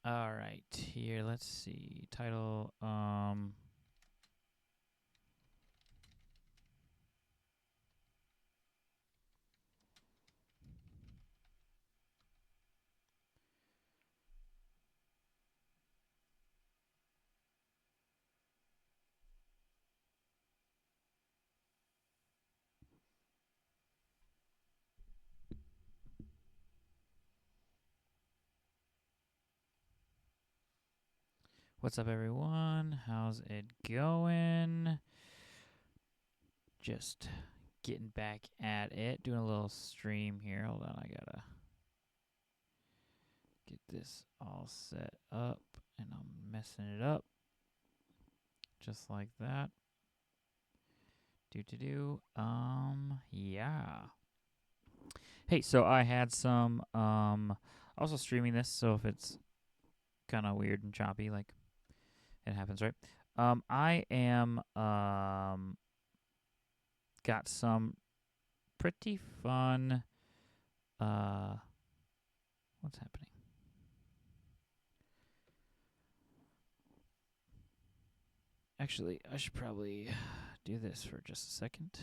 All right, here. Let's see. Title. What's up, everyone? How's it going? Just getting back at it. Doing a little stream here. Hold on, I gotta get this all set up, and I'm messing it up just like that. Yeah. Hey, so I had some also streaming this, so if it's kind of weird and choppy, like it happens, right? I am got some pretty fun. Uh, what's happening? Actually, I should probably do this for just a second.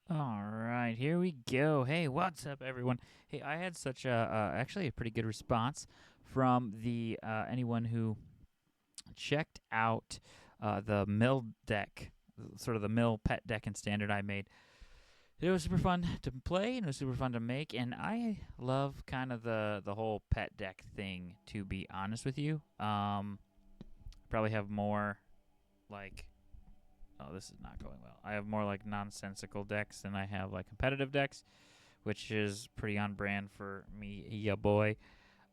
All right, here we go. Hey, what's up, everyone? Hey, I had such a actually a pretty good response from the anyone who checked out the mill deck, sort of the mill pet deck and standard I made. It was super fun to play and it was super fun to make, and I love kind of the whole pet deck thing. To be honest with you, probably have more like oh, this is not going well. I have more like nonsensical decks than I have like competitive decks, which is pretty on brand for me, yeah, boy.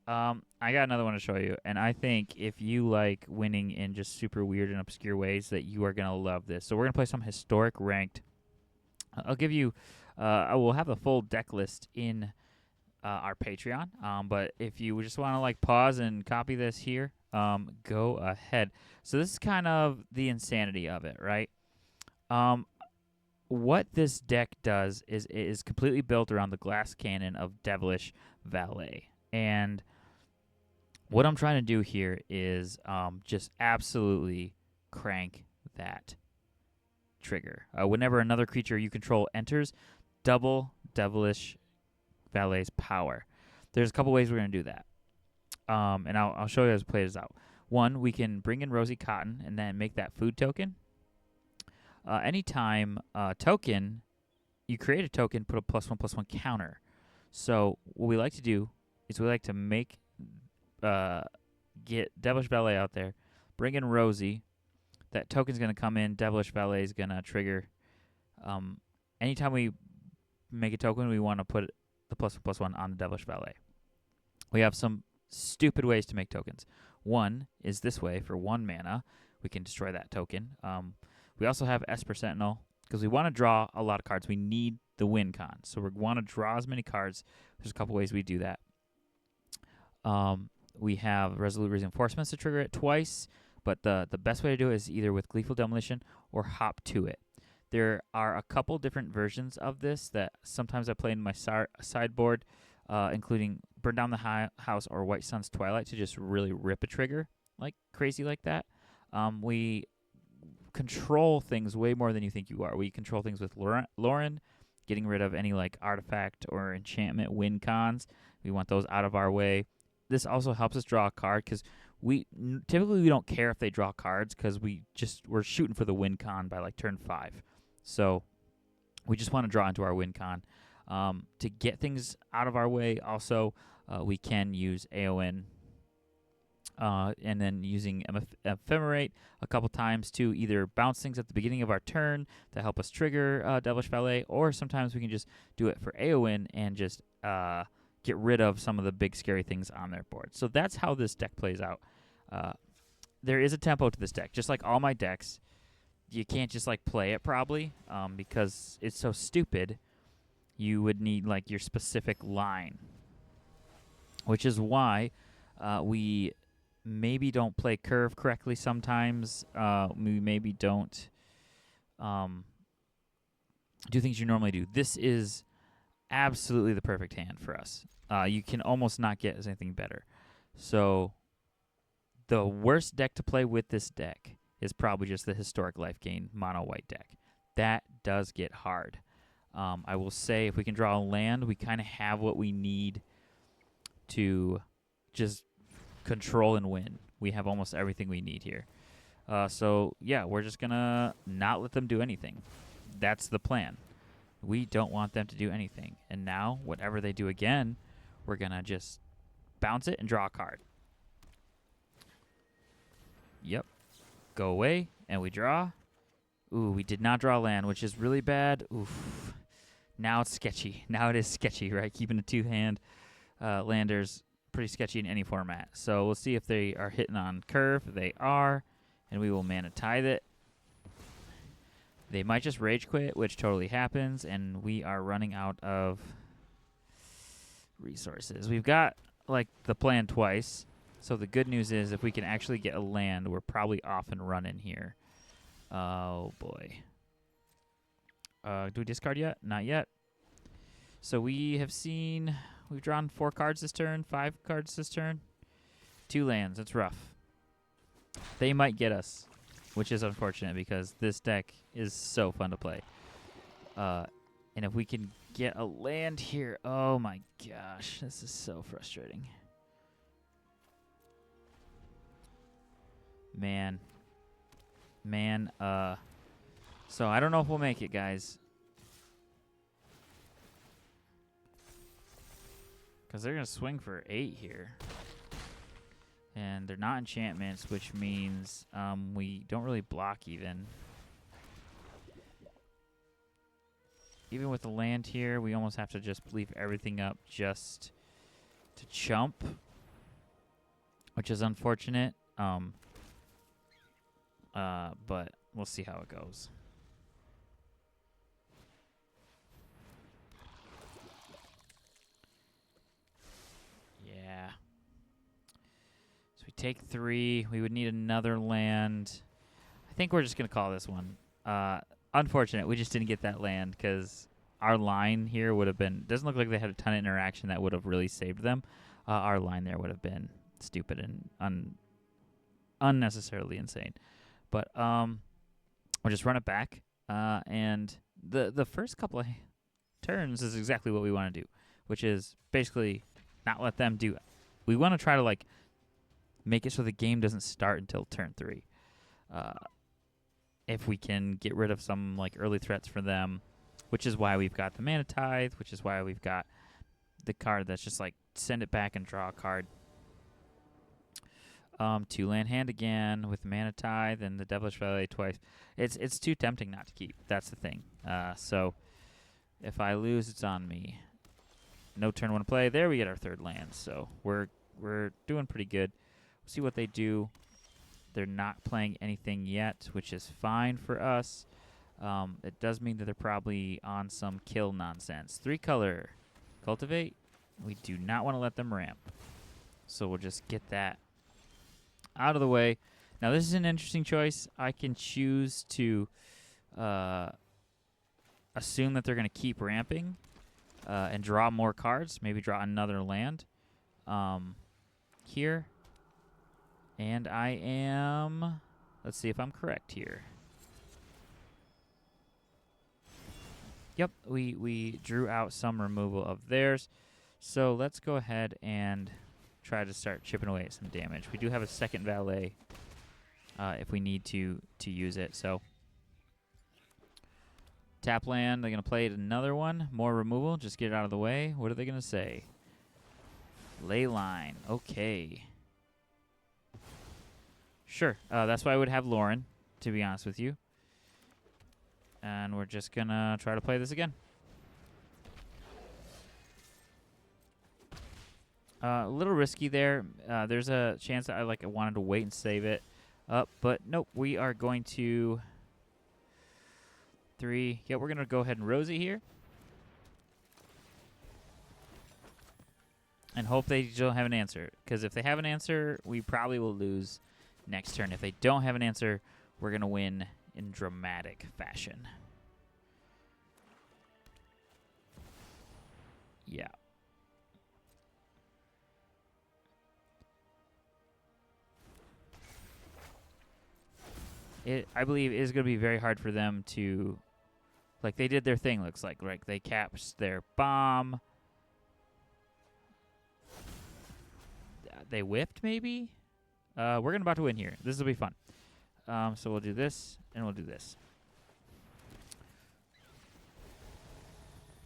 I got another one to show you, and I think if you like winning in just super weird and obscure ways, that you are gonna love this. So we're gonna play some historic ranked. I'll give you. I will have the full deck list in our Patreon. But if you just want to like pause and copy this here, go ahead. So this is kind of the insanity of it, right? Um, what this deck does is it is completely built around the glass cannon of Devilish Valet. And what I'm trying to do here is just absolutely crank that trigger. Whenever another creature you control enters, double Devilish Valet's power. There's a couple ways we're going to do that. And I'll show you as play this out. One, we can bring in Rosie Cotton and then make that food token. Anytime token, you create a token, put a +1/+1 counter. So what we like to do is we like to get Devilish Ballet out there, bring in Rosie. that token's going to come in. Devilish Valet is going to trigger. Anytime we make a token, we want to put the +1/+1 on the Devilish Valet. We have some stupid ways to make tokens. One is this way. For 1 mana, we can destroy that token. We also have Esper Sentinel because we want to draw a lot of cards. We need the win con. So we want to draw as many cards. There's a couple ways we do that. We have Resolute Reinforcements to trigger it twice, but the best way to do it is either with Gleeful Demolition or Hop to it. There are a couple different versions of this that sometimes I play in my sideboard, including Burn Down the House or White Sun's Twilight to just really rip a trigger like crazy like that. We control things way more than you think you are. We control things with Lauren, getting rid of any like artifact or enchantment win cons. We want those out of our way. This also helps us draw a card because typically we don't care if they draw cards because we're shooting for the win con by like turn 5. So we just want to draw into our win con. To get things out of our way, also we can use Aowen and then using Ephemerate a couple times to either bounce things at the beginning of our turn to help us trigger Devilish Valet, or sometimes we can just do it for Aowen and just get rid of some of the big scary things on their board. So that's how this deck plays out. There is a tempo to this deck. Just like all my decks, you can't just like play it probably because it's so stupid. You would need like your specific line, which is why we maybe don't play curve correctly sometimes. We maybe don't do things you normally do. This is absolutely the perfect hand for us. You can almost not get anything better. So the worst deck to play with this deck is probably just the Historic Life Gain mono white deck. That does get hard. I will say if we can draw a land, we kind of have what we need to just control and win. We have almost everything we need here. So, yeah, we're just going to not let them do anything. That's the plan. We don't want them to do anything. And now, whatever they do again, we're going to just bounce it and draw a card. Yep. Go away, and we draw. Ooh, we did not draw land, which is really bad. Oof. Now it's sketchy. Now it is sketchy, right? Keeping a 2-hand lander's pretty sketchy in any format. So we'll see if they are hitting on curve. They are, and we will mana tithe it. They might just rage quit, which totally happens, and we are running out of resources. We've got like the plan twice. So the good news is if we can actually get a land, we're probably off and running here. Oh, boy. Do we discard yet? Not yet. So we've drawn 4 cards this turn, 5 cards this turn. 2 lands. It's rough. They might get us, which is unfortunate because this deck is so fun to play. And if we can get a land here, oh my gosh, this is so frustrating. Man. So I don't know if we'll make it, guys. Because they're going to swing for 8 here. And they're not enchantments, which means we don't really block even. Even with the land here, we almost have to just leave everything up just to chump, which is unfortunate. But we'll see how it goes. Yeah. So we take 3. We would need another land. I think we're just going to call this one. Unfortunate. We just didn't get that land because our line here would have been... Doesn't look like they had a ton of interaction that would have really saved them. Our line there would have been stupid and unnecessarily insane. But we'll just run it back. And the first couple of turns is exactly what we want to do, which is basically not let them do it. We want to try to like make it so the game doesn't start until turn 3. If we can get rid of some like early threats for them, which is why we've got the Mana Tithe, which is why we've got the card that's just like send it back and draw a card. Two-land hand again with Mana Tithe and the Devilish Valet twice. It's too tempting not to keep. That's the thing. So if I lose, it's on me. No turn one play. There we get our third land. So we're doing pretty good. We'll see what they do. They're not playing anything yet, which is fine for us. It does mean that they're probably on some kill nonsense. 3-color. Cultivate. We do not want to let them ramp. So we'll just get that out of the way. Now, this is an interesting choice. I can choose to assume that they're going to keep ramping and draw more cards. Maybe draw another land here. And I am... Let's see if I'm correct here. Yep, we drew out some removal of theirs. So let's go ahead and try to start chipping away at some damage. We do have a second valet if we need to use it. So tap land. They're going to play another one. More removal. Just get it out of the way. What are they going to say? Ley line. Okay. Sure. That's why I would have Lauren, to be honest with you. And we're just going to try to play this again. A little risky there. There's a chance that I wanted to wait and save it up, but nope. We are going to 3. Yeah, we're going to go ahead and Rosie here. And hope they don't have an answer. Because if they have an answer, we probably will lose next turn. If they don't have an answer, we're going to win in dramatic fashion. Yeah. I believe it is going to be very hard for them to... they did their thing, looks like. They capped their bomb. They whipped, maybe? We're about to win here. This will be fun. So we'll do this, and we'll do this.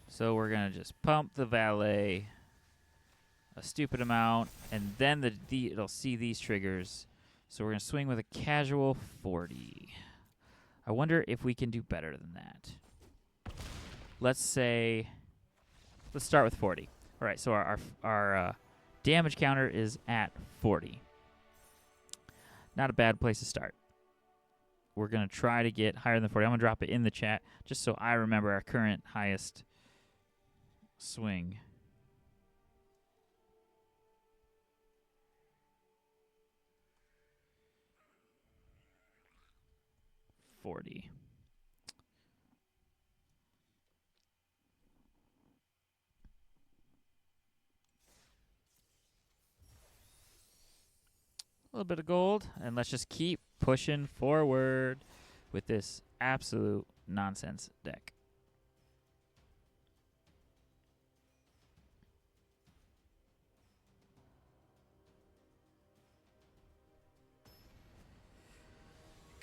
So we're going to just pump the valet a stupid amount, and then it'll see these triggers. So we're going to swing with a casual 40. I wonder if we can do better than that. Let's start with 40. All right, so our damage counter is at 40. Not a bad place to start. We're going to try to get higher than 40. I'm going to drop it in the chat just so I remember our current highest swing. A little bit of gold, and let's just keep pushing forward with this absolute nonsense deck.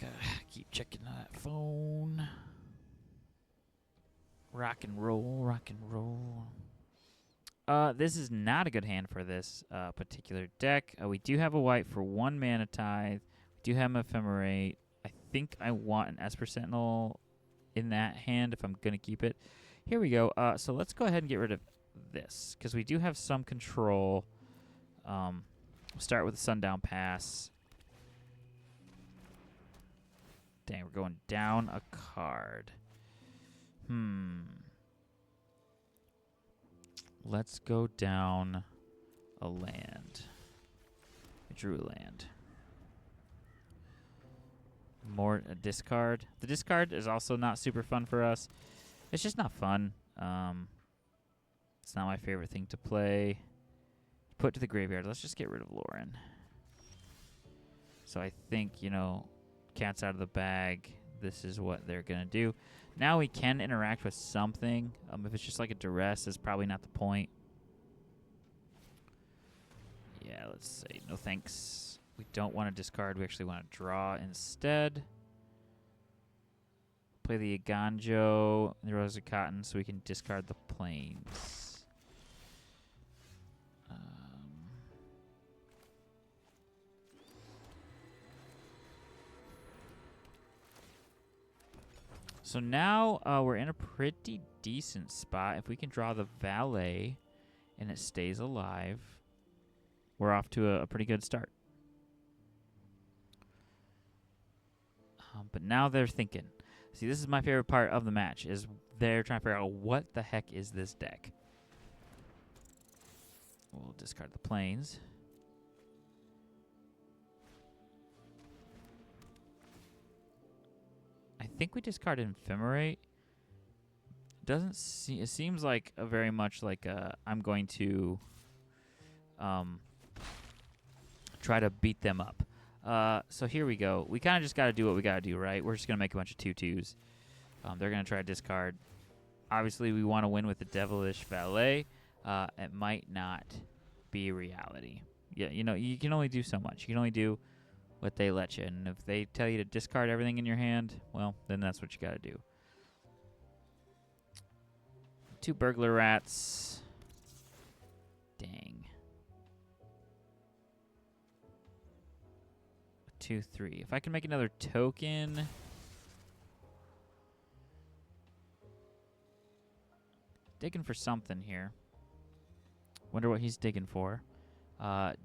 Gotta keep checking that phone. Rock and roll, rock and roll. This is not a good hand for this particular deck. We do have a white for 1 Mana Tithe. We do have an Ephemerate. I think I want an Esper Sentinel in that hand if I'm going to keep it. Here we go. So let's go ahead and get rid of this because we do have some control. We'll start with the Sundown Pass. Dang, we're going down a card. Let's go down a land. I drew a land. More a discard. The discard is also not super fun for us. It's just not fun. It's not my favorite thing to play. Put to the graveyard. Let's just get rid of Lauren. So I think, cat's out of the bag. This is what they're going to do. Now we can interact with something. If it's just like a duress, is probably not the point. Yeah, let's say no thanks. We don't want to discard. We actually want to draw instead. Play the Aganjo, the Rose of Cotton, so we can discard the plains. So now we're in a pretty decent spot. If we can draw the valet and it stays alive, we're off to a pretty good start. But now they're thinking. See, this is my favorite part of the match, is they're trying to figure out what the heck is this deck. We'll discard the planes. I think we discarded Ephemerate. Doesn't see. It seems like a very much like I'm going to try to beat them up. So here we go. We kind of just got to do what we got to do, right? We're just gonna make a bunch of 2/2s. They're gonna try to discard. Obviously, we want to win with the Devilish Valet. It might not be reality. Yeah, you know, you can only do so much. You can only do what they let you. And if they tell you to discard everything in your hand, well, then that's what you got to do. 2 Burglar Rats. Dang. 2, 3. If I can make another token. Digging for something here. Wonder what he's digging for.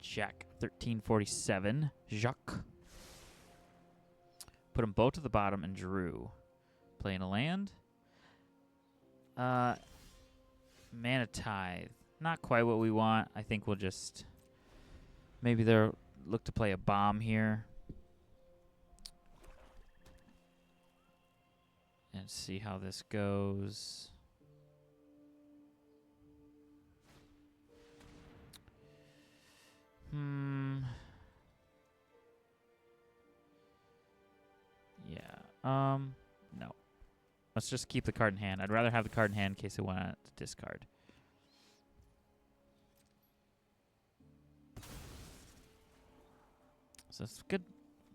Jack 1347. Jacques. Put them both to the bottom and drew. Playing a land. Mana Tithe. Not quite what we want. I think we'll just... Maybe they'll look to play a bomb here. And see how this goes. Yeah. No. Let's just keep the card in hand. I'd rather have the card in hand in case I want to discard. So it's good.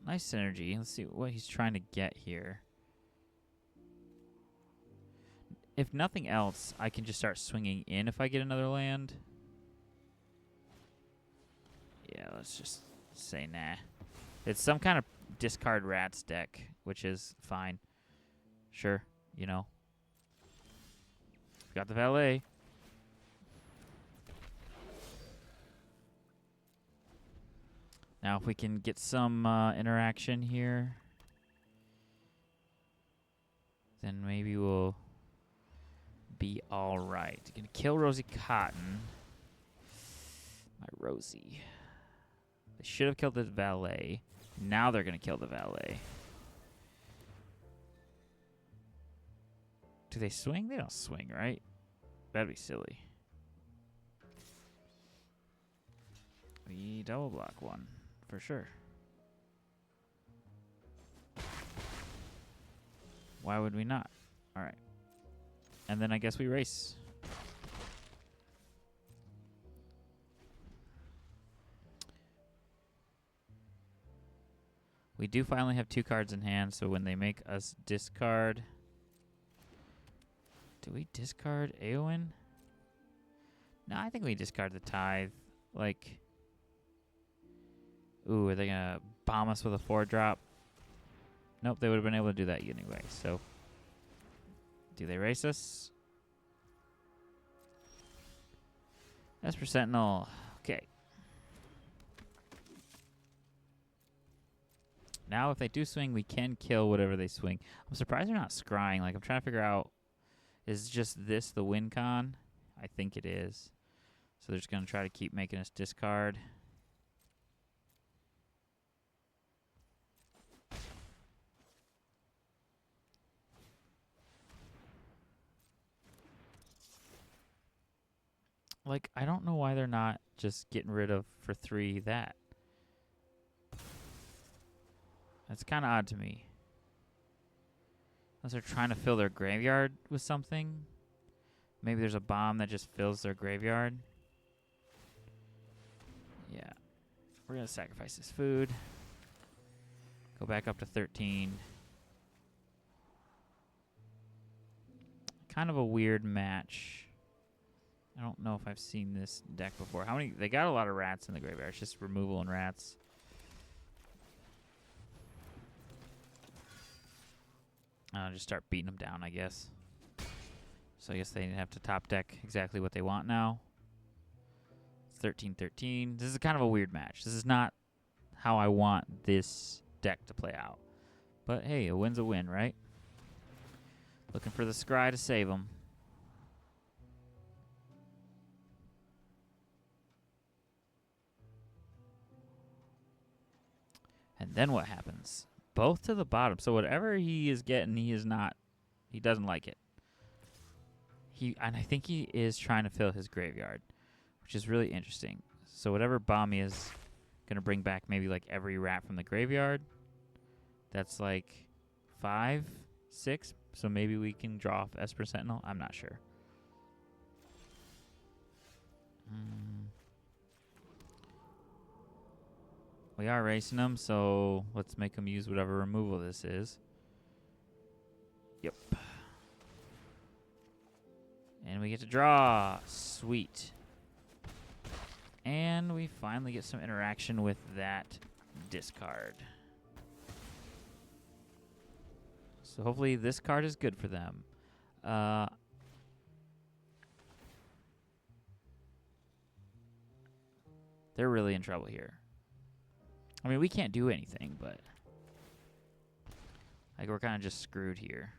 Nice synergy. Let's see what he's trying to get here. If nothing else, I can just start swinging in if I get another land. Yeah, let's just say nah. It's some kind of discard rats deck, which is fine. Sure, you know. Got the valet. Now if we can get some interaction here, then maybe we'll be all right. Gonna kill Rosie Cotton. My Rosie. They should have killed the valet. Now they're gonna kill the valet. Do they swing? They don't swing, right? That'd be silly. We double block one, for sure. Why would we not? All right. And then I guess we race. We do finally have 2 cards in hand, so when they make us discard... Do we discard Eowyn? No, I think we discard the Tithe. Like... Ooh, are they going to bomb us with a 4-drop? Nope, they would have been able to do that anyway, so... Do they race us? Esper Sentinel. Okay. Now, if they do swing, we can kill whatever they swing. I'm surprised they're not scrying. Like, I'm trying to figure out, is just this the win con? I think it is. So they're just going to try to keep making us discard. Like, I don't know why they're not just getting rid of, for 3, that. That's kind of odd to me. Unless they're trying to fill their graveyard with something. Maybe there's a bomb that just fills their graveyard. Yeah. We're going to sacrifice this food. Go back up to 13. Kind of a weird match. I don't know if I've seen this deck before. How many? They got a lot of rats in the graveyard. It's just removal and rats. Just start beating them down, I guess. So I guess they have to top deck exactly what they want now. It's 13-13. This is kind of a weird match. This is not how I want this deck to play out. But hey, a win's a win, right? Looking for the Scry to save them. And then what happens? Both to the bottom. So whatever he is getting, he doesn't like it. And I think he is trying to fill his graveyard, which is really interesting. So whatever bomb he is going to bring back maybe like every rat from the graveyard. That's like 5, 6. So maybe we can draw off Esper Sentinel. I'm not sure. We are racing them, so let's make them use whatever removal this is. Yep. And we get to draw. Sweet. And we finally get some interaction with that discard. So hopefully this card is good for them. They're really in trouble here. I mean, we can't do anything, but like we're kind of just screwed here.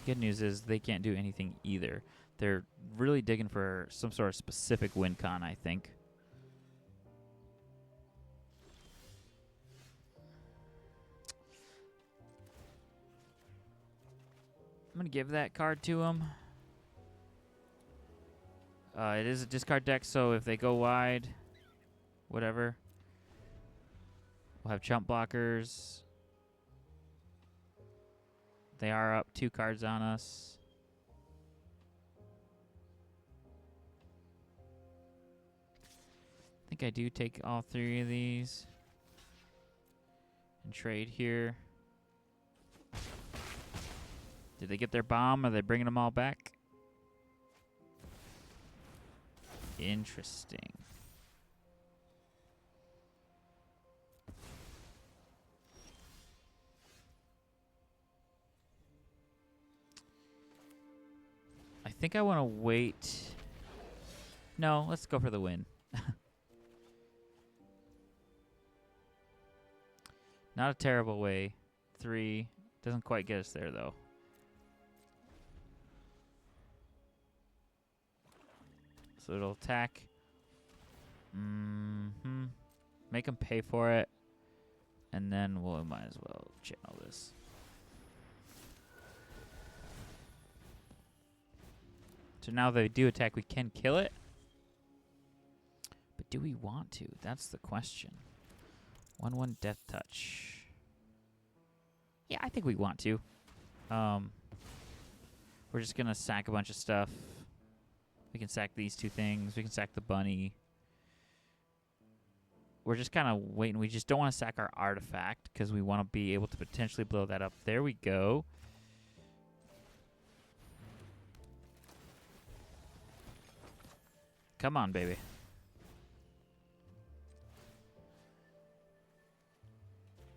Good news is they can't do anything either. They're really digging for some sort of specific win con, I think. I'm going to give that card to them. It is a discard deck, so if they go wide, whatever, we'll have chump blockers. They are up 2 cards on us. I think I do take all 3 of these and trade here. Did they get their bomb? Are they bringing them all back? Interesting. I think I want to wait. No, let's go for the win. Not a terrible way. 3. Doesn't quite get us there, though. So it'll attack. Make them pay for it. And then we might as well channel this. So now they do attack, we can kill it. But do we want to? That's the question. 1/1 Death Touch. Yeah, I think we want to. We're just going to sack a bunch of stuff. We can sack these 2 things. We can sack the bunny. We're just kind of waiting. We just don't want to sack our artifact because we want to be able to potentially blow that up. There we go. Come on, baby.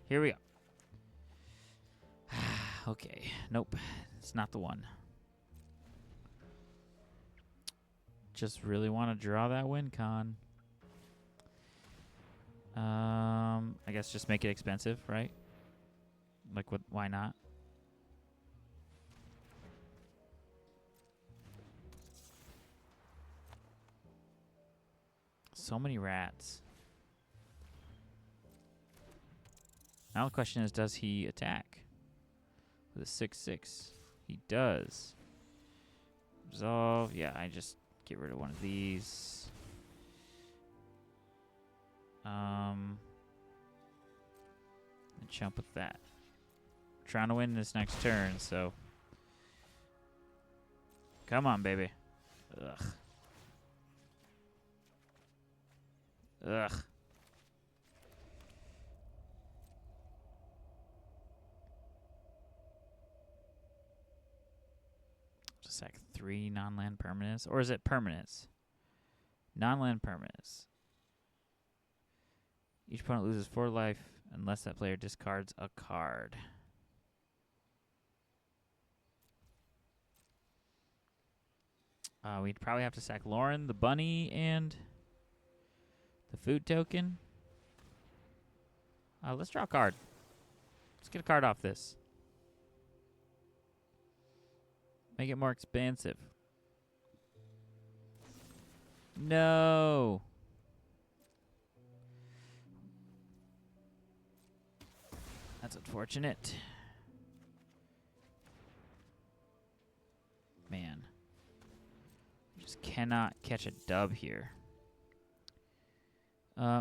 Here we go. Okay. Nope. It's not the one. Just really want to draw that win con. I guess just make it expensive, right? Like, what? Why not? So many rats. Now the question is, does he attack with a 6/6? He does. Resolve. Yeah, I just get rid of one of these. And jump with that. Trying to win this next turn, so. Come on, baby. Ugh. Ugh. Just like 3 non-land permanents. Or is it permanents? Non-land permanents. Each opponent loses 4 life unless that player discards a card. We'd probably have to sack Lauren, the bunny, and the food token. Let's draw a card. Let's get a card off this. Make it more expansive. No. That's unfortunate. Man. Just cannot catch a dub here.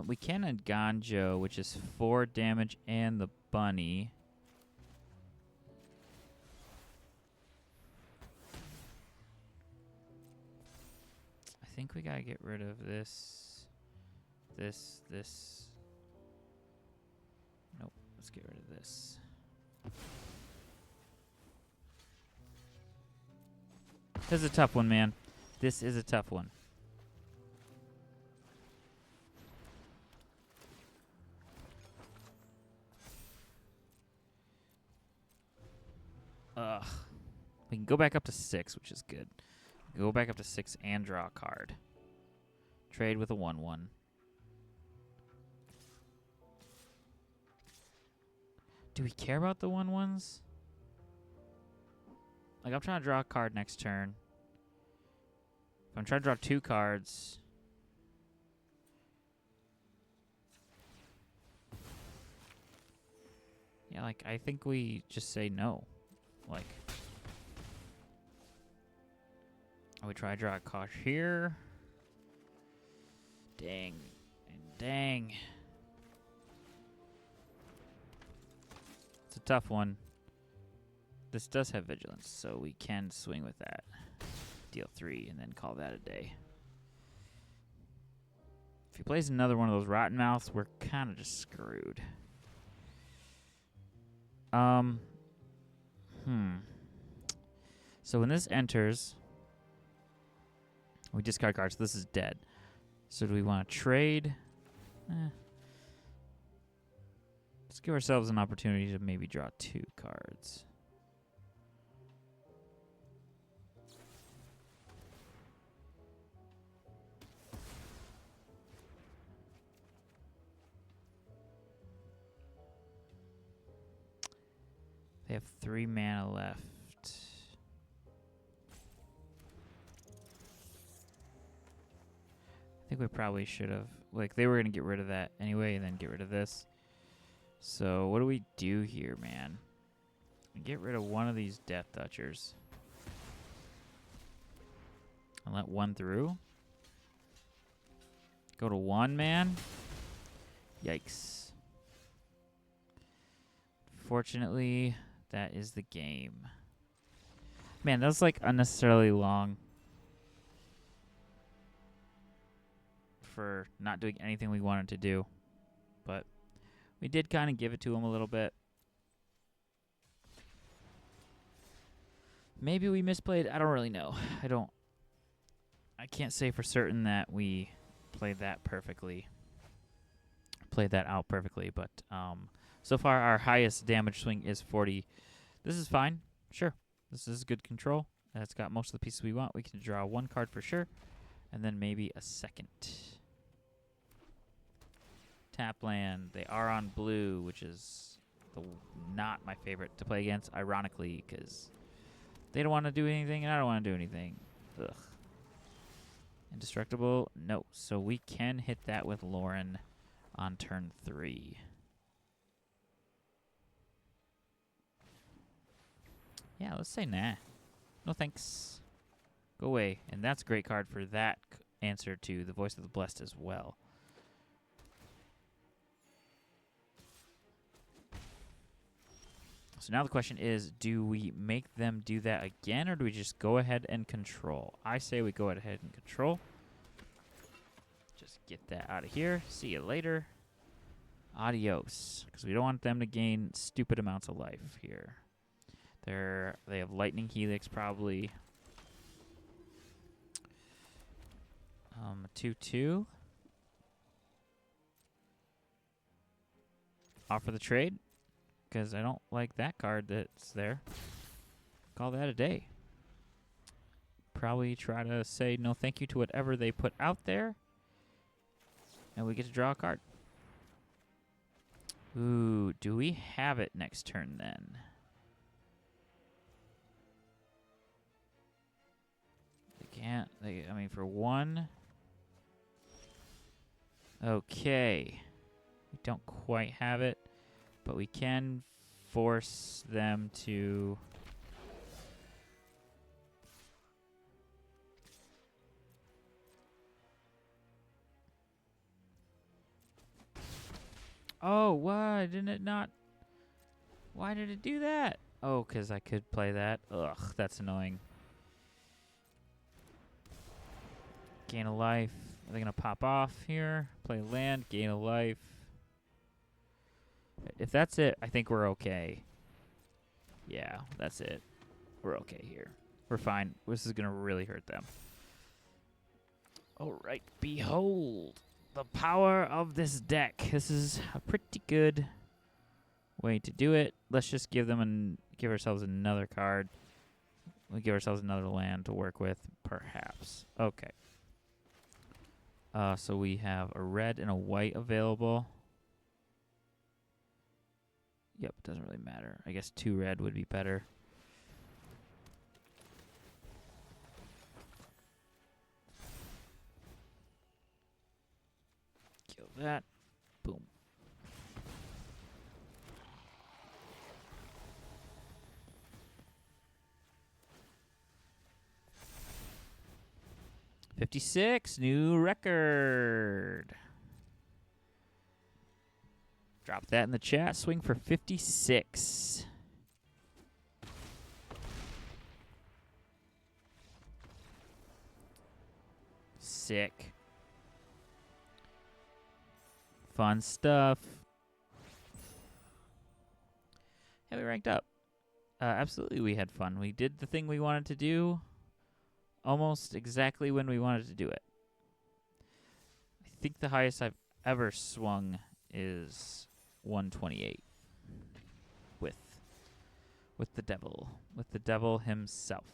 We can Ganjo, which is 4 damage and the bunny. I think we gotta get rid of this. This. Nope, let's get rid of this. This is a tough one, man. This is a tough one. Ugh. We can go back up to 6, which is good. Go back up to 6 and draw a card. Trade with a 1/1. Do we care about the 1/1s? Like, I'm trying to draw a card next turn. If I'm trying to draw 2 cards. Yeah, like, I think we just say no. Like, we try to draw a card here. Dang. And dang. It's a tough one. This does have vigilance, so we can swing with that. Deal 3 and then call that a day. If he plays another one of those rotten mouths, we're kind of just screwed. So when this enters, we discard cards. So this is dead. So do we want to trade? Let's give ourselves an opportunity to maybe draw 2 cards. They have 3 mana left. I think we probably should have. Like, they were going to get rid of that anyway and then get rid of this. So, what do we do here, man? We get rid of one of these Death Touchers. And let 1 through. Go to 1, man. Yikes. Fortunately, that is the game. Man, that was like unnecessarily long for not doing anything we wanted to do. But we did kind of give it to him a little bit. Maybe we misplayed. I don't really know. I can't say for certain that we played that perfectly. Played that out perfectly, but so far our highest damage swing is 40. This is fine. Sure. This is good control. It's got most of the pieces we want. We can draw 1 card for sure, and then maybe a second. Tap land. They are on blue, which is not my favorite to play against, ironically, because they don't want to do anything, and I don't want to do anything. Ugh. Indestructible? No. So we can hit that with Lauren on turn 3. Yeah, let's say nah. No thanks. Go away. And that's a great card for that answer to the Voice of the Blessed as well. So now the question is, do we make them do that again, or do we just go ahead and control? I say we go ahead and control. Just get that out of here. See you later. Adios. Because we don't want them to gain stupid amounts of life here. They have Lightning Helix probably. 2/2. offer the trade, because I don't like that card that's there. Call that a day. Probably try to say no thank you to whatever they put out there. And we get to draw a card. Ooh, do we have it next turn then? They can't. I mean, for one. Okay. We don't quite have it, but we can force them to... Oh, why didn't it not? Why did it do that? Oh, because I could play that. Ugh, that's annoying. Gain a life. Are they going to pop off here? Play land, gain a life. If that's it, I think we're okay. Yeah, that's it. We're okay here. We're fine. This is going to really hurt them. All right, behold the power of this deck. This is a pretty good way to do it. Let's just give ourselves another card. We'll give ourselves another land to work with, perhaps. Okay. So we have a red and a white available. Yep, doesn't really matter. I guess 2 red would be better. Kill that. Boom. $56, new record. Drop that in the chat. Swing for 56. Sick. Fun stuff. Yeah, we ranked up. Absolutely, we had fun. We did the thing we wanted to do almost exactly when we wanted to do it. I think the highest I've ever swung is 128 with the devil himself.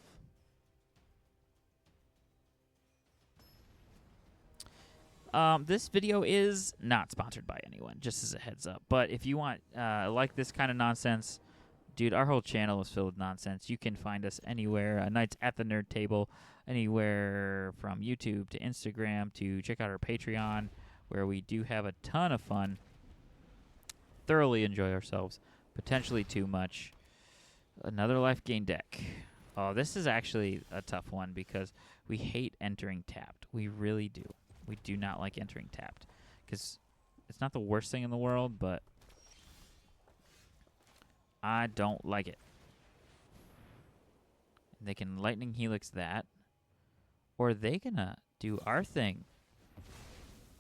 This video is not sponsored by anyone, just as a heads up. But if you want like this kind of nonsense, dude, our whole channel is filled with nonsense. You can find us anywhere. Nights at the Nerd Table, anywhere from YouTube to Instagram to check out our Patreon, where we do have a ton of fun. Thoroughly enjoy ourselves. Potentially too much. Another life gain deck. Oh, this is actually a tough one because we hate entering tapped. We really do. We do not like entering tapped because it's not the worst thing in the world, but I don't like it. They can Lightning Helix that, or they can do our thing.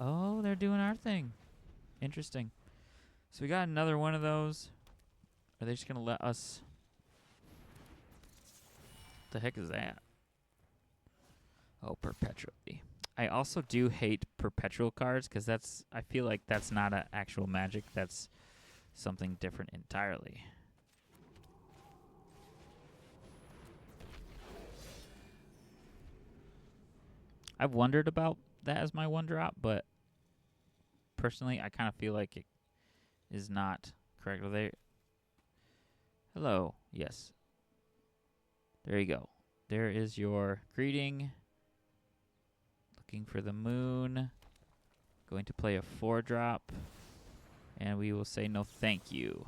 Oh, they're doing our thing. Interesting. So we got another one of those. Are they just going to let us... The heck is that? Oh, perpetually. I also do hate perpetual cards because I feel like that's not an actual magic. That's something different entirely. I've wondered about that as my 1-drop, but personally, I kind of feel like it is not correct. Hello. Yes. There you go. There is your greeting. Looking for the moon. Going to play a 4-drop. And we will say no thank you.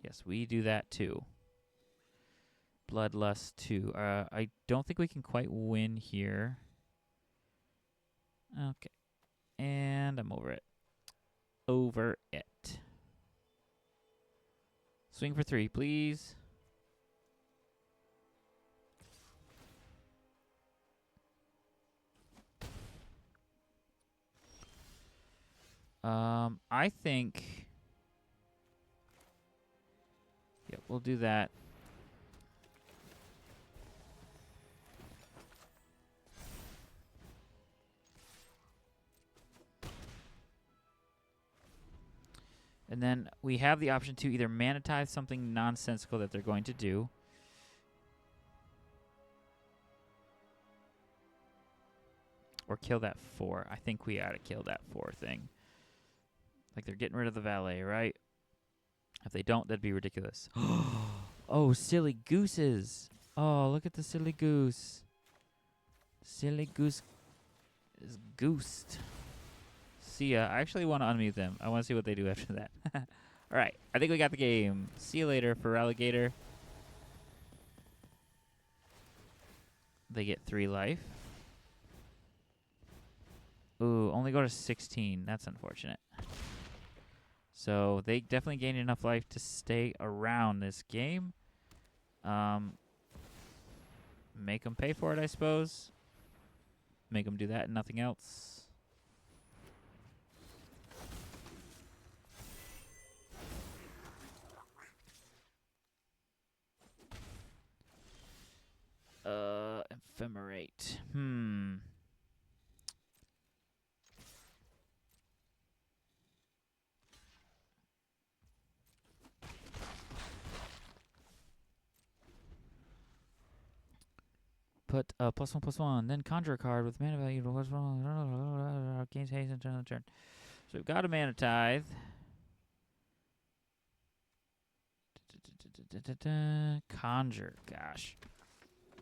Yes, we do that too. Bloodlust 2. I don't think we can quite win here. Okay. And I'm over it. Over it. Swing for 3, please. I think... Yeah, we'll do that. And then we have the option to either manatize something nonsensical that they're going to do. Or kill that 4. I think we ought to kill that 4 thing. Like, they're getting rid of the valet, right? If they don't, that'd be ridiculous. Oh, silly gooses. Oh, look at the silly goose. Silly goose is goosed. See ya. I actually want to unmute them. I want to see what they do after that. All right. I think we got the game. See you later for Alligator. They get 3 life. Ooh, only go to 16. That's unfortunate. So they definitely gained enough life to stay around this game. Make them pay for it, I suppose. Make them do that and nothing else. Ephemerate. Put +1/+1, then conjure a card with mana value +1, gains haste until the turn. So we've got a mana tithe. Conjure, gosh.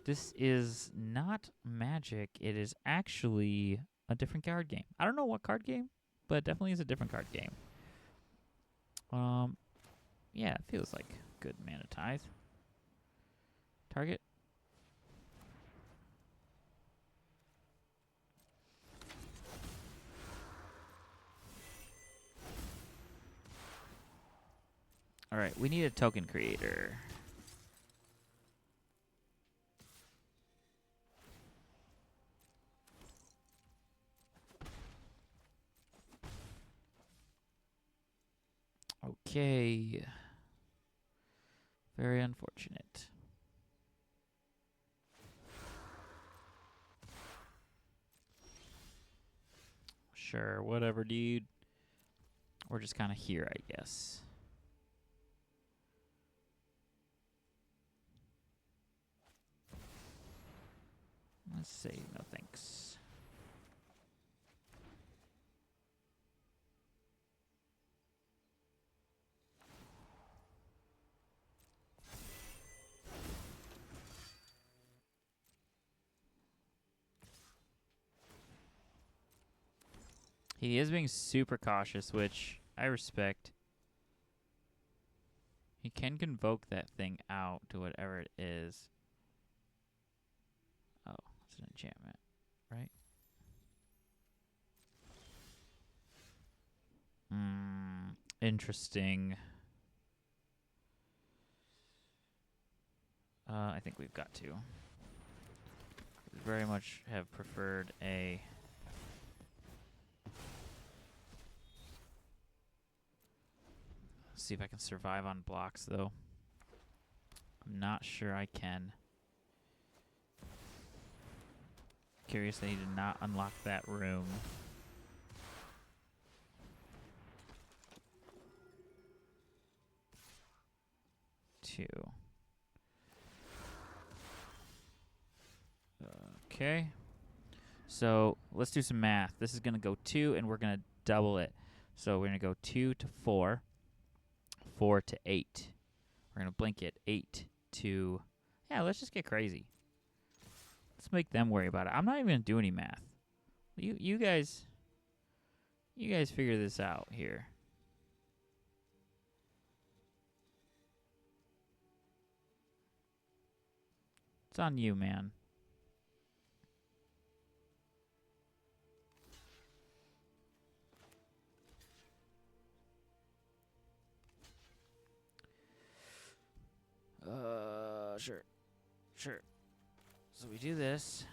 This is not Magic. It is actually a different card game. I don't know what card game, but it definitely is a different card game. Yeah, it feels like good mana tithe. Target. All right, we need a token creator. Okay. Very unfortunate. Sure, whatever, dude. We're just kind of here, I guess. Let's say no thanks. He is being super cautious, which I respect. He can convoke that thing out to whatever it is. Oh, it's an enchantment, right? Interesting. I think we've got to. We very much have preferred a... See if I can survive on blocks, though. I'm not sure I can. Curious that he did not unlock that room. Two. Okay. So let's do some math. This is going to go 2, and we're going to double it. So we're going to go 2 to 4, 4 to 8. We're going to blink it 8 to... Yeah, let's just get crazy. Let's make them worry about it. I'm not even going to do any math. You guys figure this out here. It's on you, man. Sure. So we do this.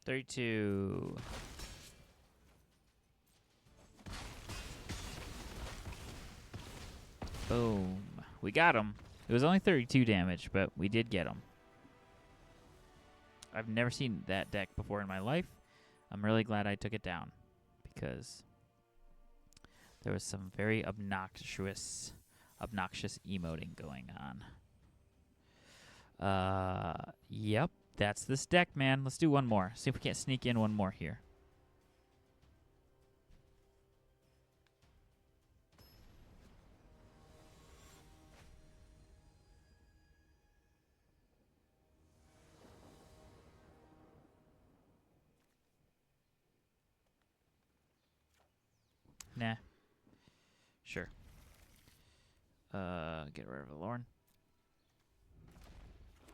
32. Boom. We got him. It was only 32 damage, but we did get him. I've never seen that deck before in my life. I'm really glad I took it down because there was some very obnoxious emoting going on. Yep, that's this deck, man. Let's do one more. See if we can't sneak in one more here. Nah. Sure. Get rid of the Lorn.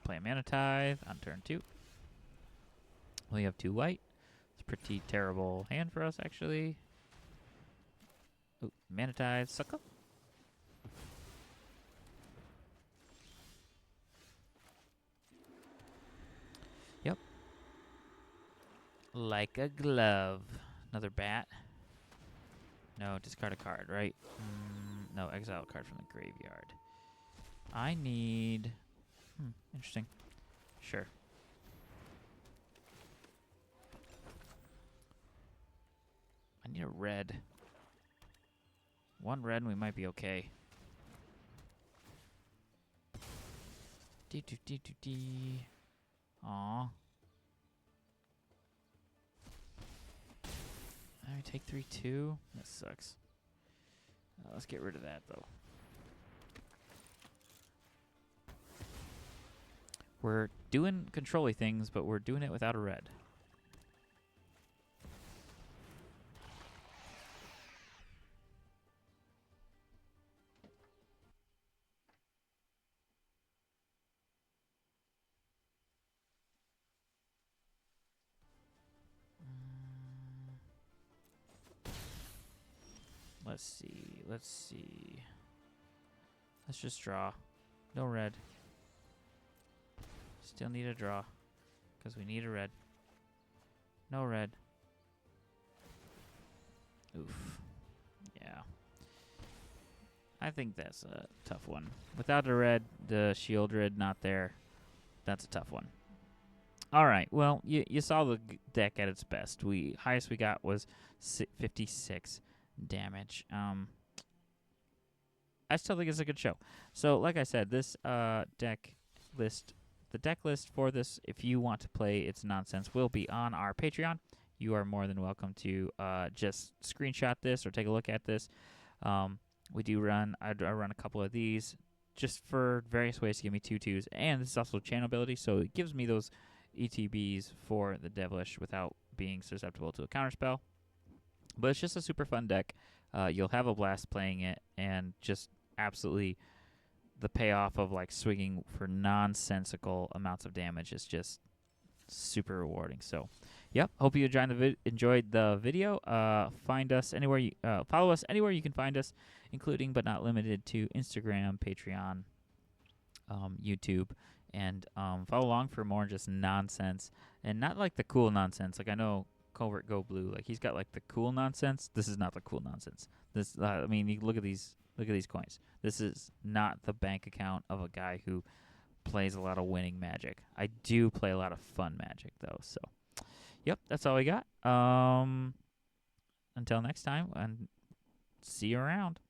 Play a Mana Tithe on turn 2. We have 2 white. It's a pretty terrible hand for us, actually. Ooh, Mana Tithe, sucker. Yep. Like a glove. Another bat. No, discard a card, right? No, exile a card from the graveyard. I need... interesting. Sure. I need a red. 1 red and we might be okay. Aww. I take 3/2. That sucks. Let's get rid of that though. We're doing control-y things, but we're doing it without a red. Let's see. Let's just draw. No red. Still need a draw. Because we need a red. No red. Oof. Yeah. I think that's a tough one. Without a red, the shield red not there. That's a tough one. Alright, well, you saw the deck at its best. Highest we got was 56 damage. I still think it's a good show. So, like I said, this deck list, the deck list for this, if you want to play It's Nonsense, will be on our Patreon. You are more than welcome to just screenshot this or take a look at this. We do run, I run a couple of these just for various ways to give me 2/2s, and this is also channel ability, so it gives me those ETBs for the Devilish without being susceptible to a counterspell. But it's just a super fun deck. You'll have a blast playing it, and just absolutely the payoff of like swinging for nonsensical amounts of damage is just super rewarding. So, yep. Hope you enjoyed the video. Find us anywhere you follow us anywhere you can find us, including but not limited to Instagram, Patreon, YouTube, and follow along for more just nonsense, and not like the cool nonsense. Like I know Covert Go Blue, like he's got like the cool nonsense. This is not the cool nonsense. This, I mean, you look at these coins. This is not the bank account of a guy who plays a lot of winning Magic. I do play a lot of fun Magic though. So, yep, that's all we got. Until next time, and see you around.